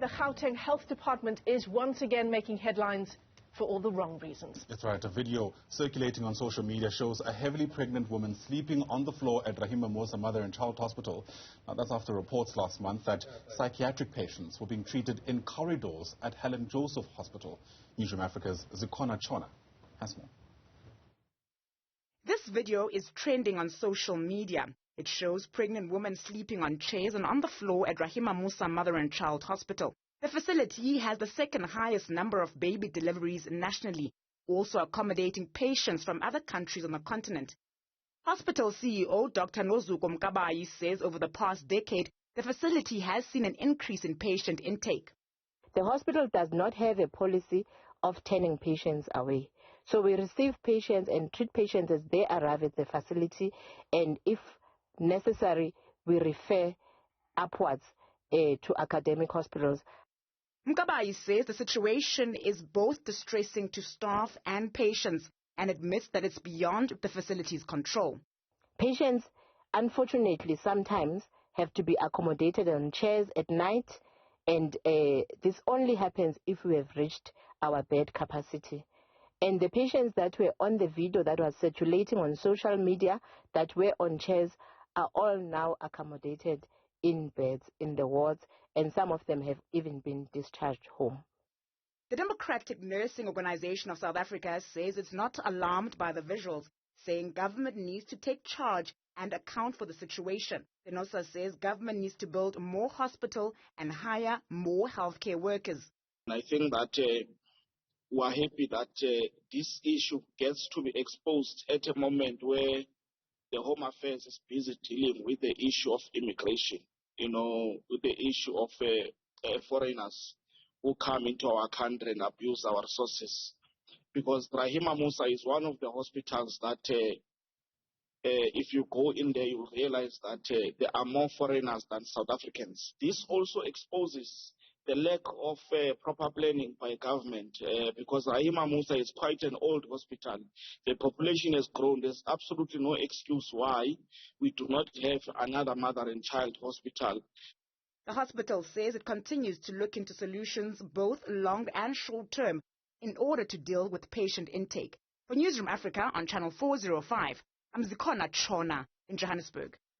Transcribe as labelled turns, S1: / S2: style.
S1: The Gauteng Health Department is once again making headlines for all the wrong reasons.
S2: That's right. A video circulating on social media shows a heavily pregnant woman sleeping on the floor at Rahima Moosa Mother and Child Hospital. Now, that's after reports last month that psychiatric patients were being treated in corridors at Helen Joseph Hospital. Newzroom Afrika's Zikhona Tshona has more.
S3: This video is trending on social media. It shows pregnant women sleeping on chairs and on the floor at Rahima Moosa Mother and Child Hospital. The facility has the second highest number of baby deliveries nationally, also accommodating patients from other countries on the continent. Hospital CEO Dr. Newzroom Afrika says over the past decade, the facility has seen an increase in patient intake.
S4: The hospital does not have a policy of turning patients away. So we receive patients and treat patients as they arrive at the facility, and if necessary, we refer upwards to academic hospitals.
S3: Mkabayi says the situation is both distressing to staff and patients and admits that it's beyond the facility's control.
S4: Patients, unfortunately, sometimes have to be accommodated on chairs at night, and this only happens if we have reached our bed capacity. And the patients that were on the video that was circulating on social media that were on chairs are all now accommodated in beds, in the wards, and some of them have even been discharged home.
S3: The Democratic Nursing Organization of South Africa says it's not alarmed by the visuals, saying government needs to take charge and account for the situation. It also says government needs to build more hospital and hire more healthcare workers.
S5: I think that we are happy that this issue gets to be exposed at a moment where the Home Affairs is busy dealing with the issue of immigration, with the issue of foreigners who come into our country and abuse our resources. Because Rahima Moosa is one of the hospitals that if you go in there, you realize that there are more foreigners than South Africans. This also exposes the lack of proper planning by government because Rahima Moosa is quite an old hospital. The population has grown. There's absolutely no excuse why we do not have another mother and child hospital.
S3: The hospital says it continues to look into solutions both long and short term in order to deal with patient intake. For Newzroom Afrika on Channel 405, I'm Zikhona Tshona in Johannesburg.